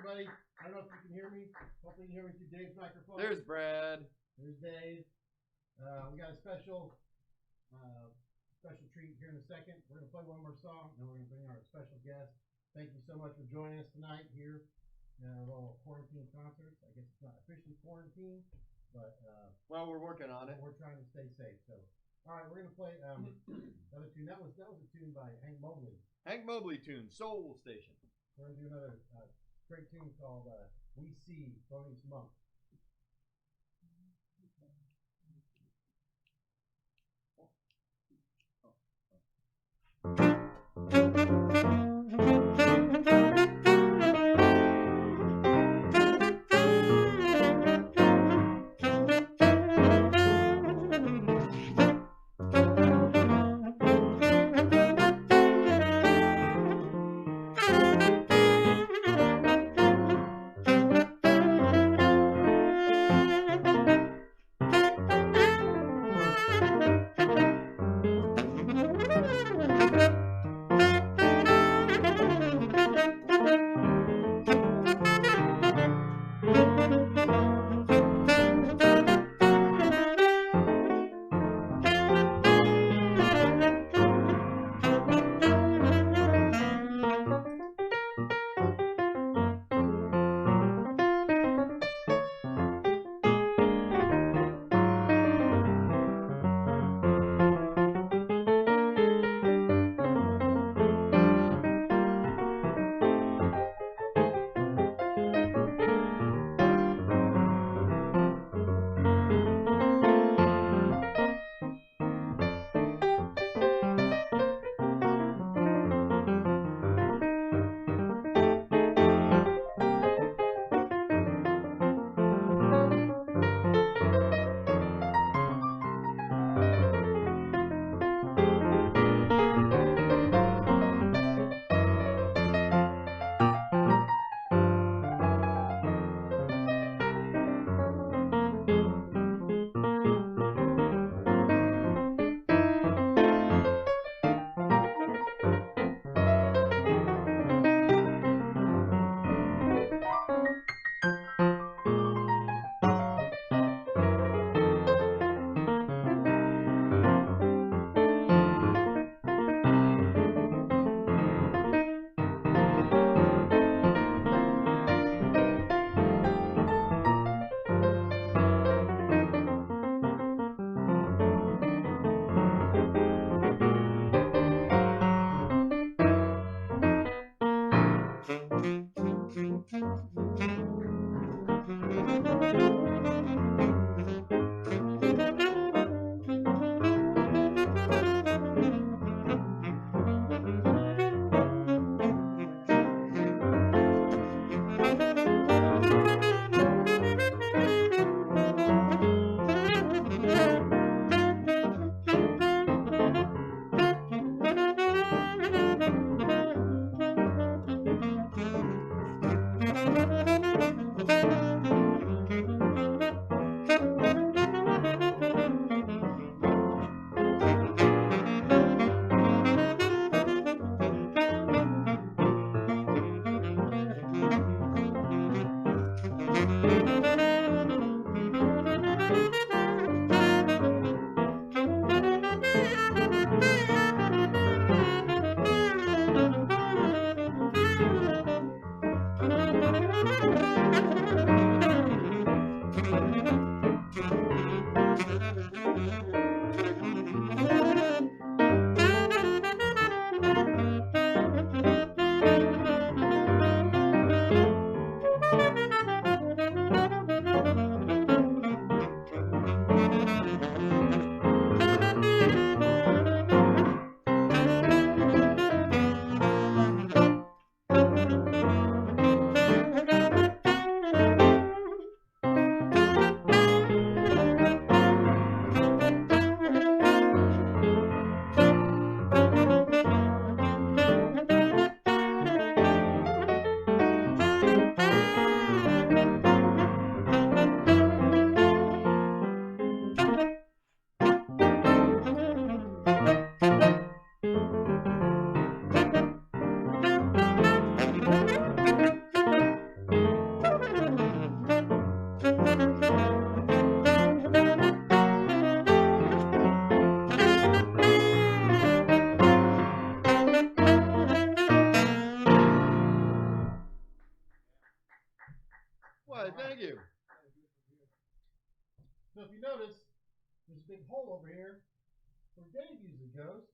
everybody. I don't know if you can hear me. Hopefully, you can hear me through Dave's microphone. There's Brad. There's Dave. We got a special treat here in a second. We're gonna play one more song, and we're gonna bring our special guest. Thank you so much for joining us tonight here in our little quarantine COVID-19 concerts. I guess it's not officially quarantine, but well, we're working on it. we're trying to stay safe. So, all right, we're gonna play another tune. That was a tune by Hank Mobley. Hank Mobley tune, Soul Station. We're gonna do another great tune called "We See" Thelonious Monk. Why, thank you. So if you notice, there's a big hole over here where Dave usually goes.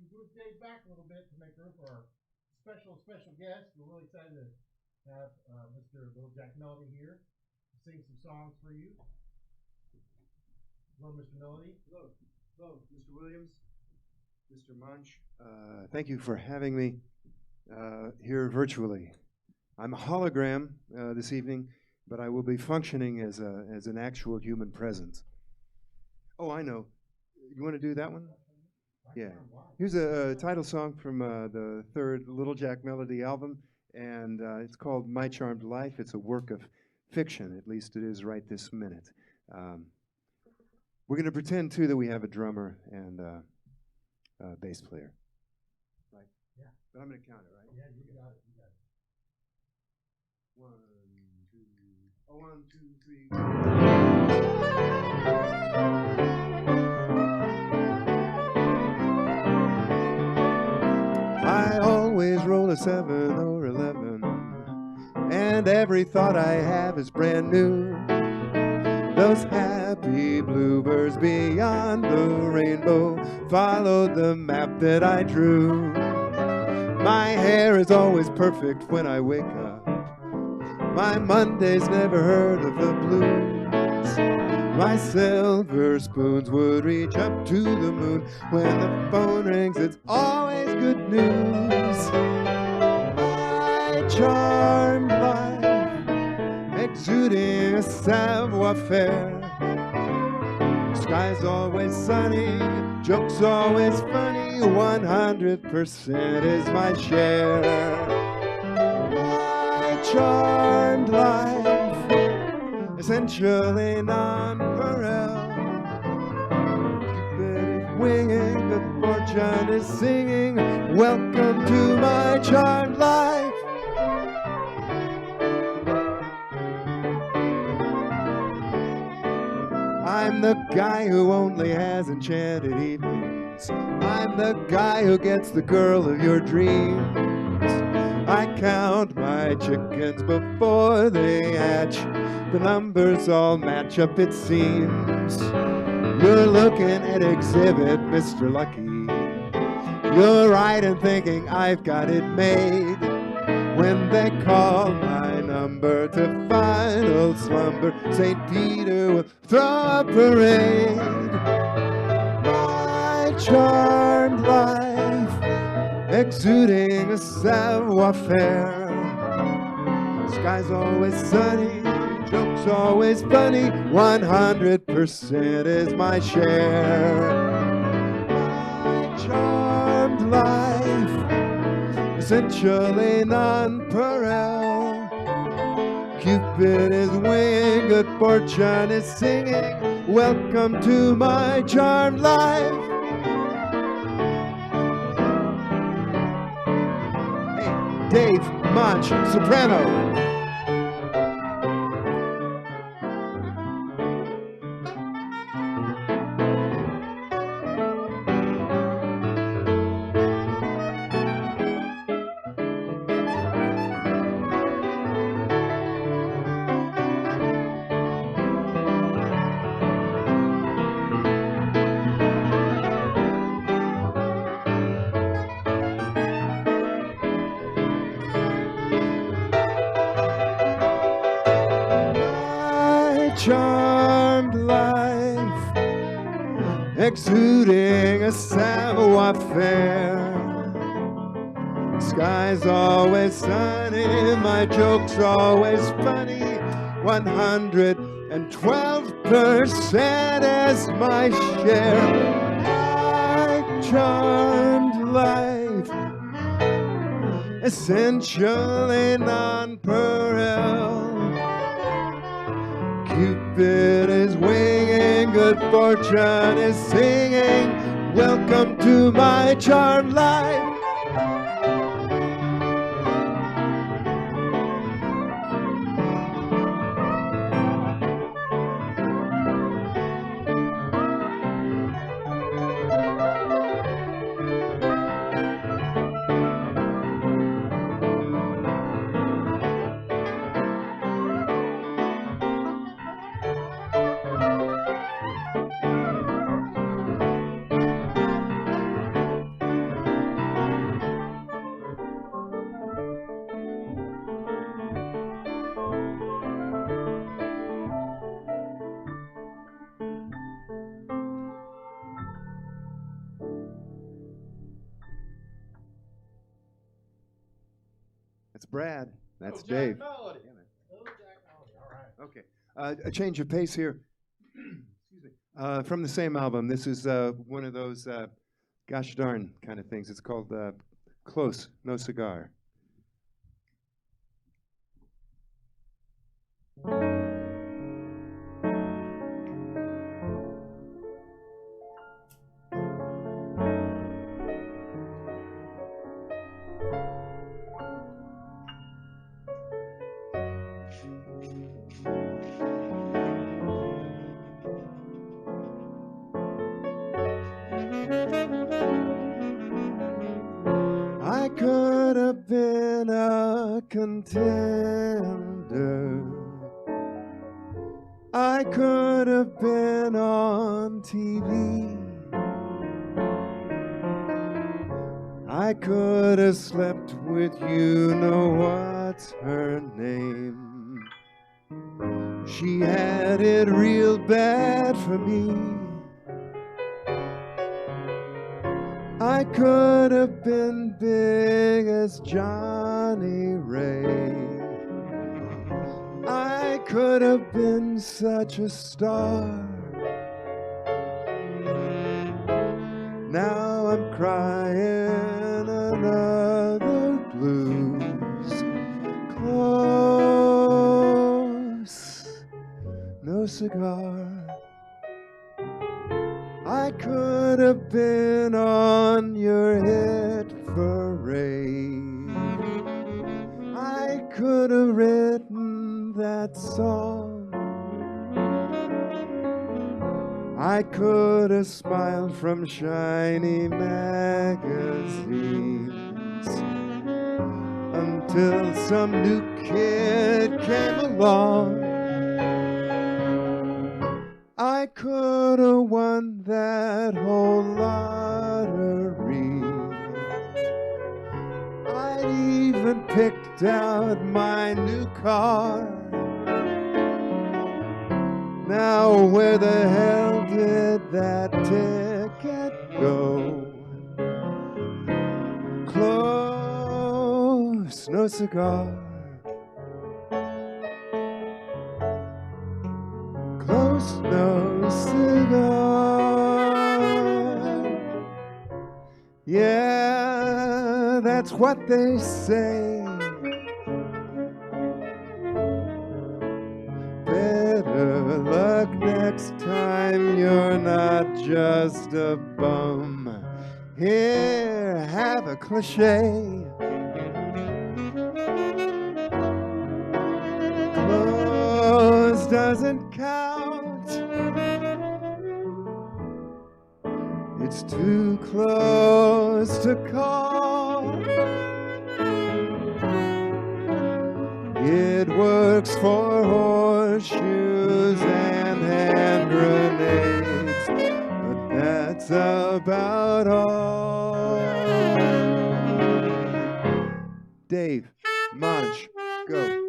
We moved Dave back a little bit to make room for our special guest. We're really excited to have Mr. Little Jack Melody here to sing some songs for you. Hello, Mr. Melody. Hello, Mr. Williams, Mr. Munch. Thank you for having me here virtually. I'm a hologram this evening, but I will be functioning as an actual human presence. Oh, I know. You want to do that one? Yeah. Here's a title song from the third Little Jack Melody album, and it's called My Charmed Life. It's a work of fiction, at least it is right this minute. We're going to pretend, too, that we have a drummer and a bass player. Right? Yeah. But I'm going to count it, right? Yeah, you got it. You got it. 1, 2, oh, 1, 2, 3. I always roll a 7 or 11, and every thought I have is brand new. Those happy bluebirds beyond the rainbow followed the map that I drew. My hair is always perfect when I wake up. My Mondays never heard of the blues. My silver spoons would reach up to the moon. When the phone rings, it's always good news. My charmed life, exuding a savoir-faire. Sky's always sunny, jokes always funny. 100% is my share. My charmed life, essentially non-pareil. Cupid is winging, good fortune is singing. Welcome to my charmed life. I'm the guy who only has enchanted evenings. I'm the guy who gets the girl of your dreams. I count my chickens before they hatch. The numbers all match up, it seems. You're looking at exhibit, Mr. Lucky. You're right in thinking I've got it made. When they call my number to final slumber, St. Peter will throw a parade. My charmed life, exuding a savoir-faire. Sky's always sunny, jokes always funny. 100% is my share. My charmed life, essentially non-pareil. Cupid is winging, good fortune is singing. Welcome to my charmed life. Hey, Dave Munch, soprano. Charmed life, exuding a savoir-faire. Sky's always sunny, my joke's always funny. 112% is my share. My charmed life, essentially non-pareil. Cupid is winging, good fortune is singing. Welcome to my charmed life. Brad. That's Jack Dave. Melody. Yeah, man. Oh, Jack Melody. All right. Okay. A change of pace here. Excuse me. From the same album. This is one of those gosh darn kind of things. It's called Close, No Cigar. I could have been a contender. I could have been on TV. I could have slept with you know what's her name. She had it real bad for me. I could have been big as Johnny Ray. I could have been such a star. Now I'm crying another blues. Close, no cigar. I could have been on your hit parade. I could have written that song. I could have smiled from shiny magazines until some new kid came along. I could have won that whole lottery. I'd even picked out my new car. Now where the hell did that ticket go? Close, no cigar. Close, no cigar. Yeah, that's what they say. Better luck next time, you're not just a bum. Here, have a cliche. Close doesn't count. It's too close to call. It works for horseshoes and hand grenades, but that's about all. Dave, Monch, go.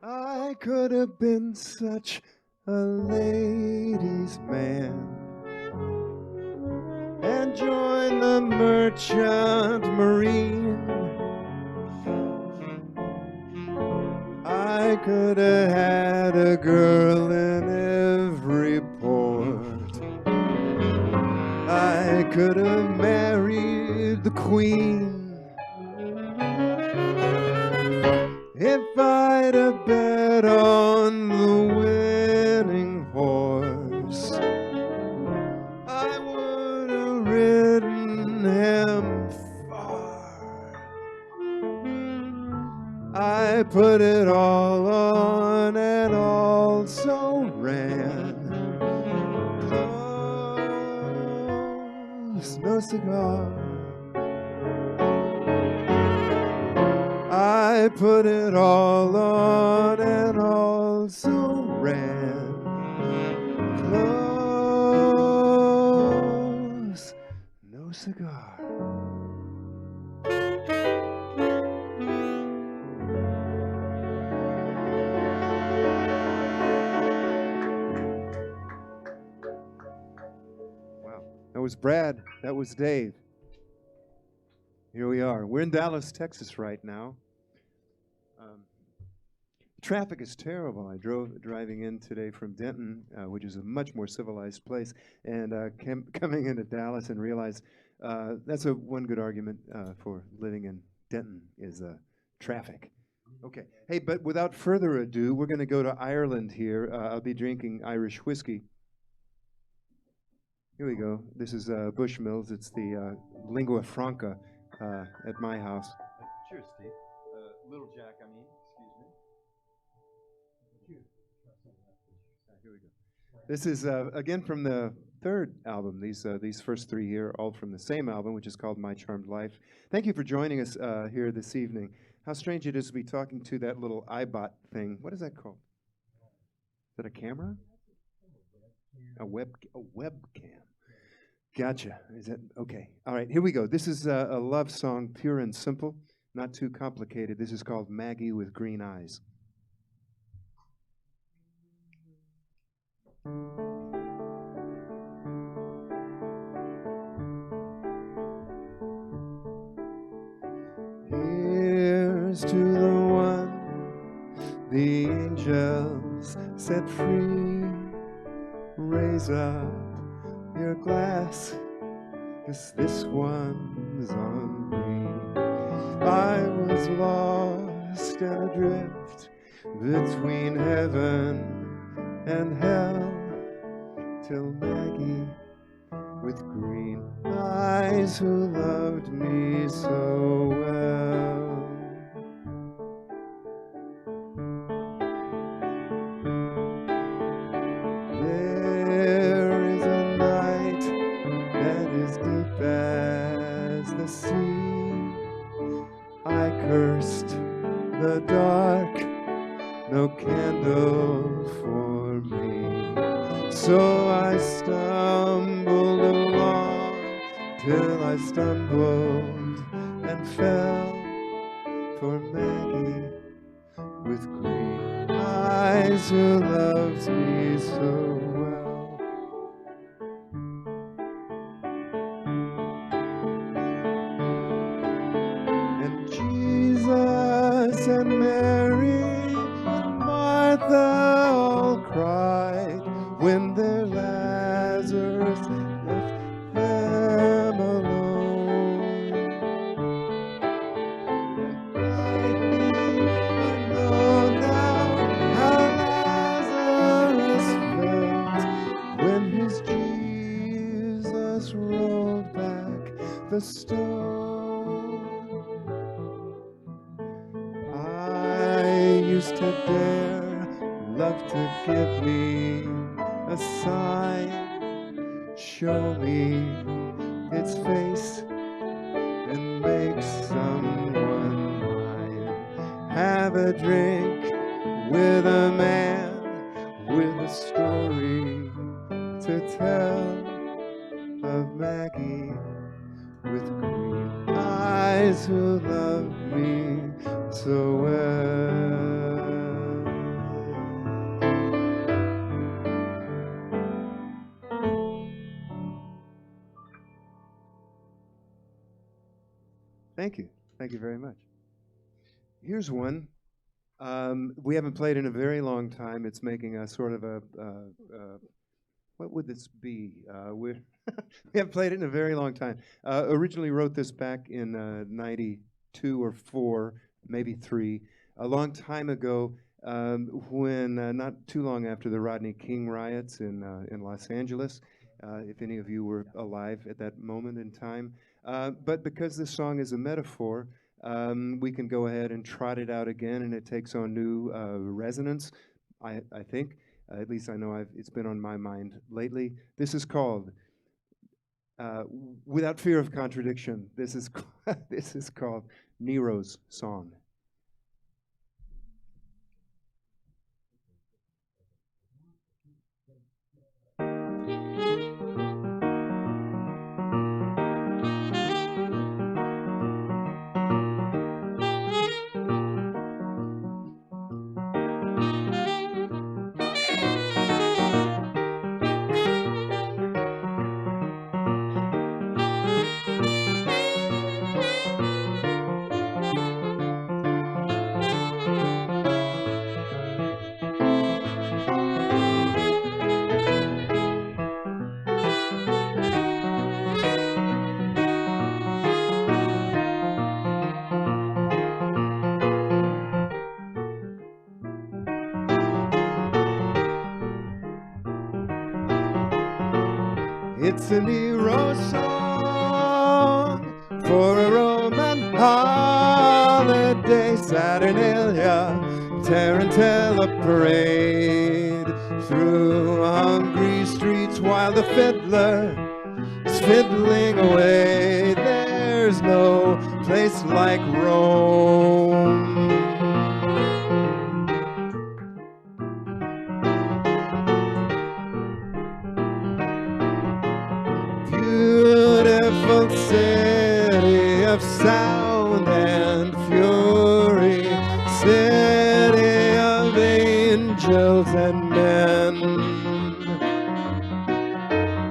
I could have been such a ladies' man and joined the merchant marine. I could have had a girl in every port. I could have married the queen. If I'd have bet on the winning horse, I would I put it all on and also ran close, no cigar. I put it all on and also ran close, no cigar. Wow. That was Brad. That was Dave. Here we are. We're in Dallas, Texas right now. Traffic is terrible. I driving in today from Denton, which is a much more civilized place, and coming into Dallas and realized that's one good argument for living in Denton is traffic. Okay. Hey, but without further ado, we're going to go to Ireland here. I'll be drinking Irish whiskey. Here we go. This is Bushmills. It's the lingua franca at my house. Cheers, Steve. Little Jack, I mean. Excuse me. Here we go. This is again from the third album. These first three here, all from the same album, which is called My Charmed Life. Thank you for joining us here this evening. How strange it is to be talking to that little iBot thing. What is that called? Is that a camera? A webcam. Gotcha. Is that okay? All right. Here we go. This is a love song, pure and simple, not too complicated. This is called Maggie with Green Eyes. Here's to the one the angels set free. Raise up your glass, 'cause this one's on me. I was lost and adrift between heaven and hell, till Maggie with green eyes, who loved me so well. There is a night that is deep as the sea. I cursed the dark, no candle for me. So I stumbled along till I stumbled and fell for Maggie with green eyes, who loves me so well. And Jesus and Mary and Martha all cried when their Lazarus left them alone. And I think I know now how Lazarus felt when his Jesus rolled back the stone. I used to dare love to give me a sign, show me its face and make someone mine. Have a drink with a man with a story to tell of Maggie with green eyes, who loved me so well. Thank you. Thank you very much. Here's one. We haven't played in a very long time. It's making a sort of a, what would this be? We haven't played it in a very long time. Originally wrote this back in 92 or 4, maybe 3, a long time ago, when not too long after the Rodney King riots in Los Angeles, if any of you were alive at that moment in time. But because this song is a metaphor we can go ahead and trot it out again, and it takes on new resonance. I think, at least I know it's been on my mind lately. This is called, without fear of contradiction, this is this is called Nero's Song. It's a Nero song for a Roman holiday, Saturnalia, Tarantella parade through hungry streets while the fiddler is fiddling away. There's no place like Rome. Beautiful city of sound and fury, city of angels and men,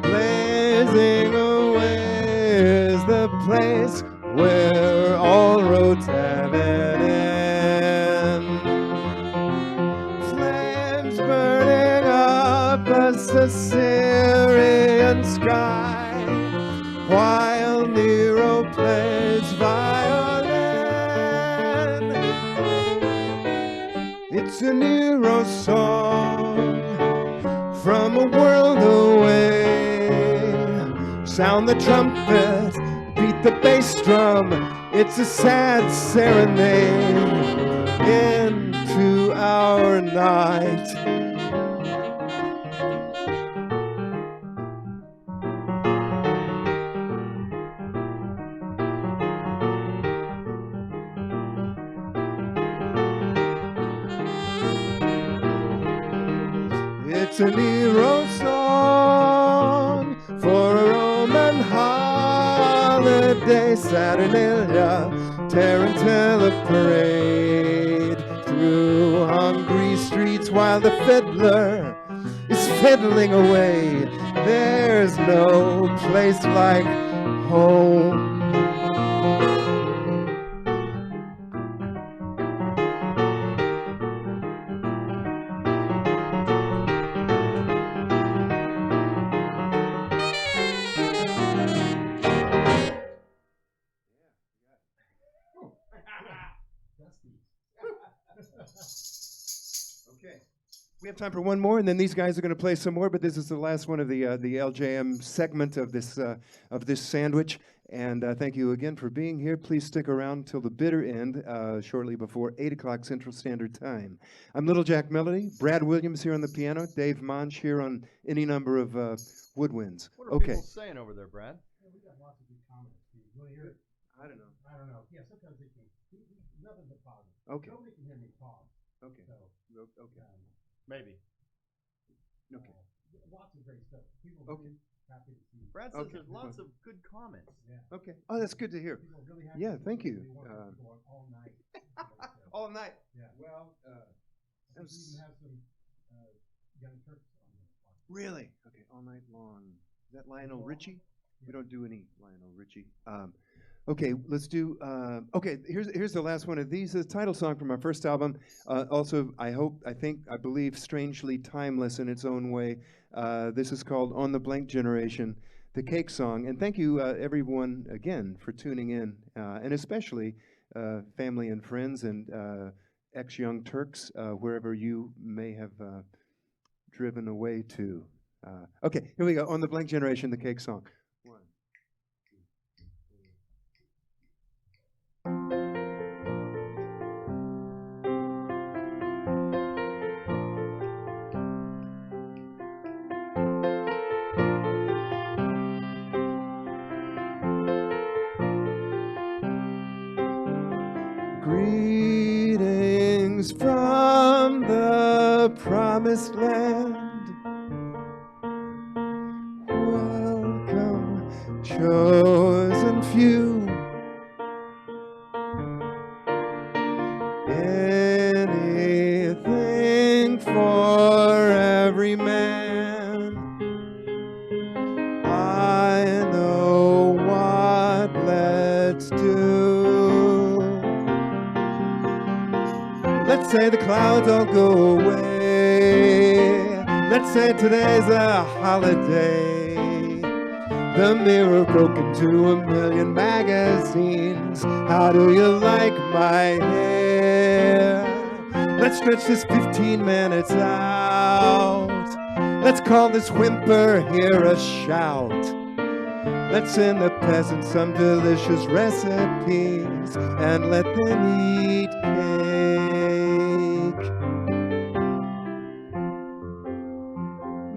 blazing away is the place where all roads have an end. Flames burning up a Syrian sky, while Nero plays violin. It's a Nero song from a world away. Sound the trumpet, beat the bass drum. It's a sad serenade into our night. It's a Nero song for a Roman holiday, Saturnalia, Tarantella parade through hungry streets while the fiddler is fiddling away. There's no place like home. Okay. We have time for one more, and then these guys are going to play some more. But this is the last one of the LJM segment of this sandwich. And thank you again for being here. Please stick around till the bitter end, shortly before 8 o'clock Central Standard Time. I'm Little Jack Melody. Brad Williams here on the piano. Dave Monch here on any number of woodwinds. What are people saying over there, Brad? Yeah, we got lots of good comments. Steve. You want to hear it? I don't know. I don't know. Yeah, sometimes they can. Nothing but positive. Okay. Nobody can hear me talk. Okay. So, Okay. Maybe. Okay. Lots of great stuff. People Okay. really happy to see. Brad says Okay. there's lots of good comments. Yeah. Okay. Oh, that's good to hear. People are really happy. Yeah, to thank see. you. They want us to go on all night. All night. Yeah. Well, We even have some young Turks on the park. really? Okay, all night long. Is that Lionel Richie? We don't do any Lionel Richie. Okay, let's do. Okay, here's the last one of these. The title song from our first album. Also, I believe, strangely timeless in its own way. This is called "On the Blank Generation," the Cake Song. And thank you, everyone, again for tuning in, and especially family and friends and ex-Young Turks, wherever you may have driven away to. Okay, here we go. "On the Blank Generation," the Cake Song. 1, 2, 3. Greetings from the promised land. Welcome, chosen few. Anything for every man. I know what let's do. Let's say the clouds all go away. Let's say today's a holiday. The mirror broke into a million magazines. How do you like my hair? Let's stretch this 15 minutes out. Let's call this whimper here a shout. Let's send the peasants some delicious recipes and let them eat cake.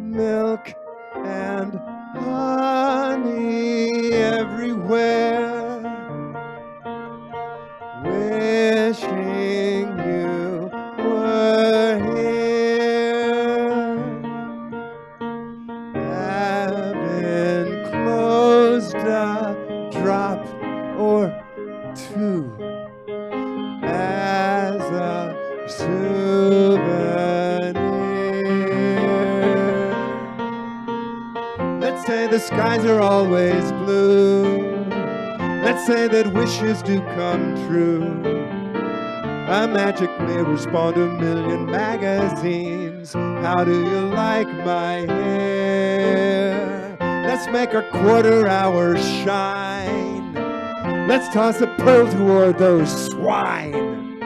Milk and honey everywhere, wishing you were here. Having closed a drop or two as a souvenir. Let's say the skies are always blue. Let's say that wishes do come true. A magic mirror spawned a million magazines. How do you like my hair? Let's make our quarter hour shine. Let's toss a pearl toward those swine.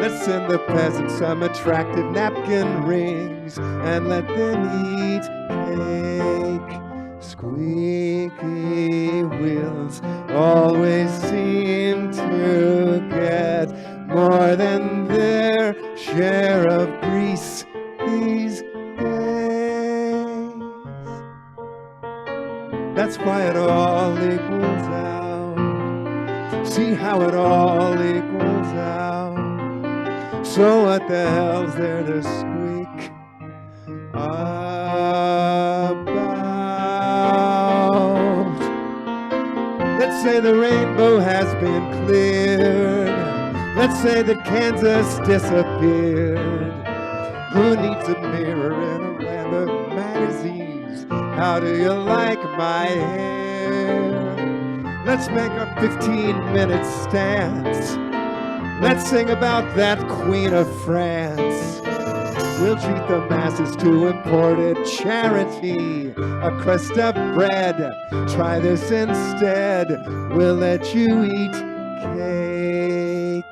Let's send the peasants some attractive napkin rings and let them eat cake. Squeaky wheels always seem to get more than their share of grease these days. That's why it all equals out. See how it all equals out. So what the hell's there to squeak about? Let's say the rainbow has been cleared. Let's say that Kansas disappeared. Who needs a mirror in a land of magazines? How do you like my hair? Let's make a 15-minute stance. Let's sing about that Queen of France. We'll treat the masses to imported charity, a crust of bread. Try this instead. We'll let you eat cake.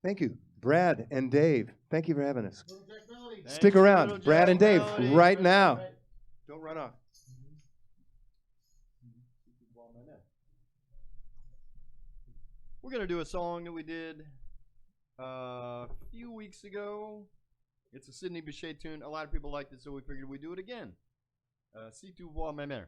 Thank you, Brad and Dave. Thank you for having us. Little Jack Melody. Stick you, around, Little Brad Jack and Dave, Melody. right now. Right. Don't run off. We're going to do a song that we did a few weeks ago. It's a Sidney Bechet tune. A lot of people liked it, so we figured we'd do it again. Si tu vois ma mère.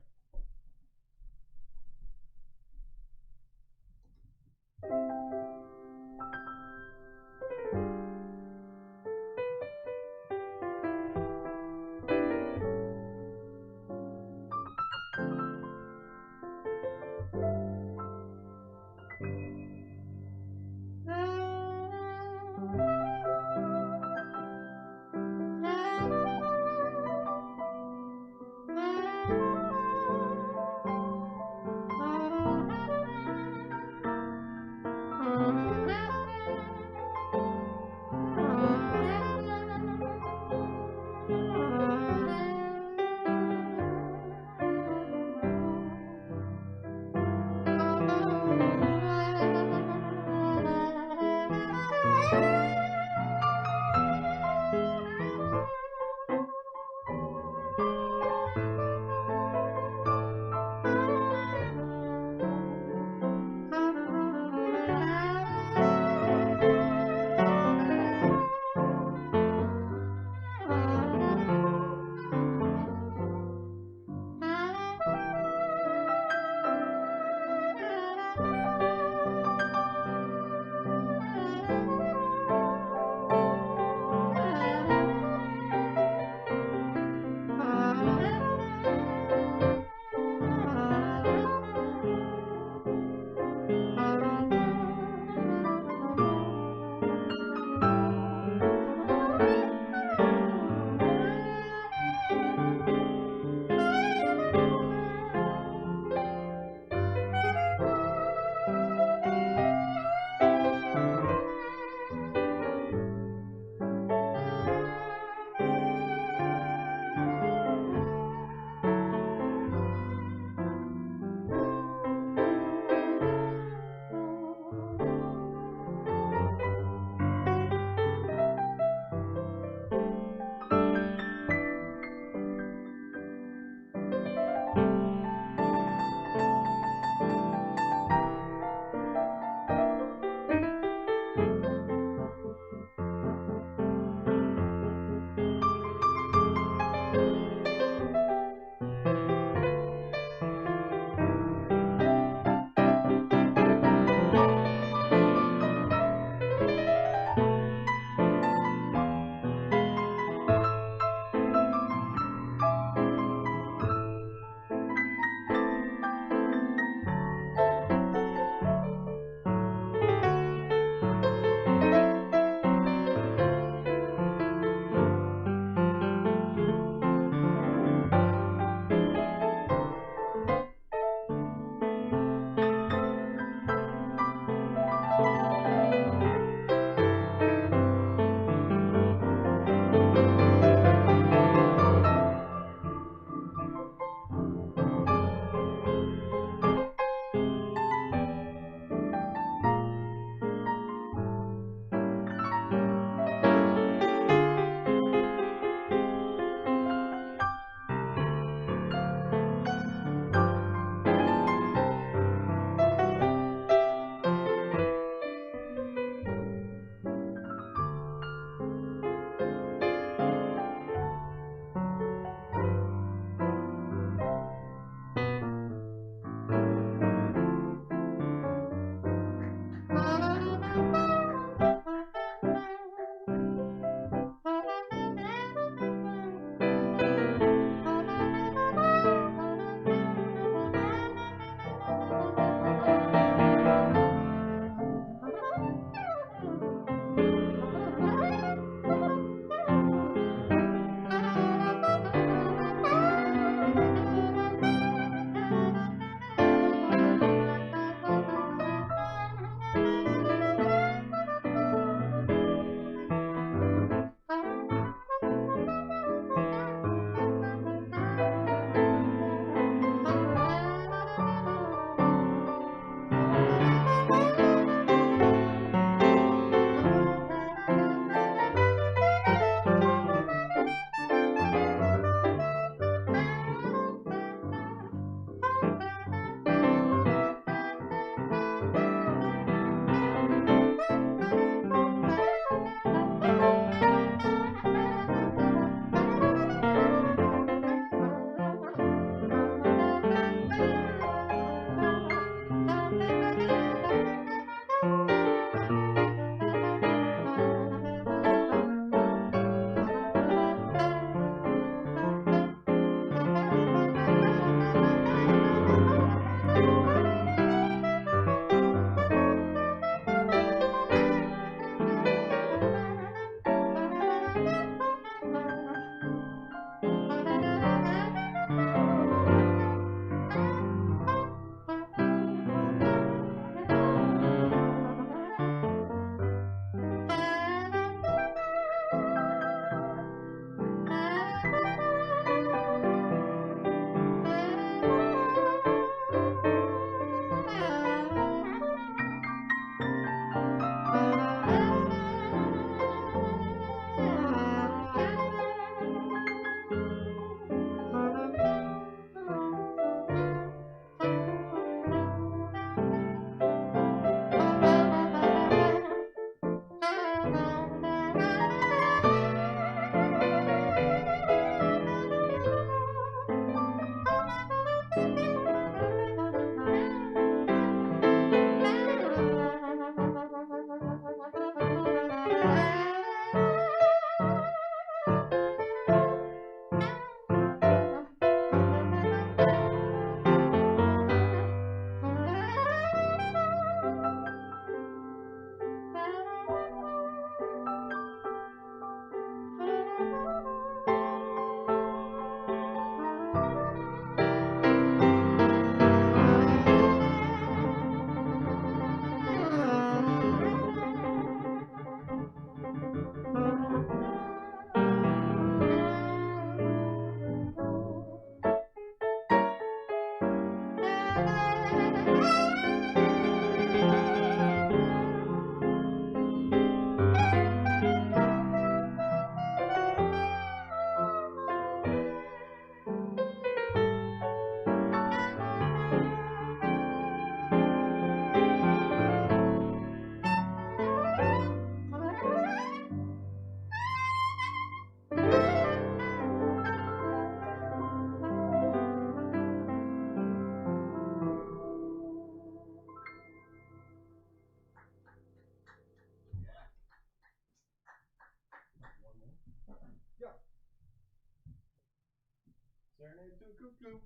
Serenade to Cuckoo.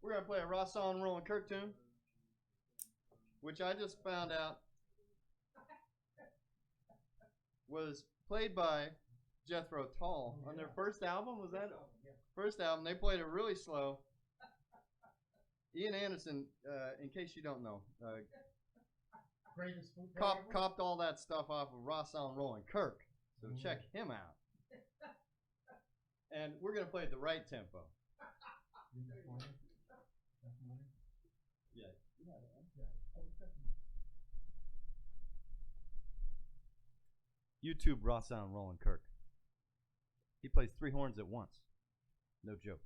We're going to play a Rosson Roland Kirk tune, which I just found out was played by Jethro Tull on their first album. Was that first album? They played it really slow. Ian Anderson, in case you don't know, copped all that stuff off of Rosson Roland Kirk. So check him out. And we're going to play at the right tempo. Yeah. YouTube Rosson Roland Kirk. He plays 3 horns at once. No joke.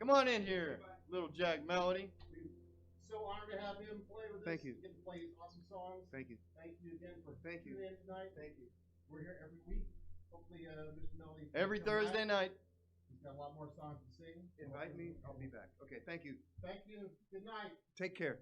Come on in here, little Jack Melody. So honored to have him play with us. Thank you. Get to play his awesome songs. Thank you. Thank you again for Thank you. tuning in tonight. Thank you. We're here every week. Hopefully, Mr. Melody. Every can come Thursday back. night. He's got a lot more songs to sing. Invite me. I'll be back. Okay. Thank you. Thank you. Good night. Take care.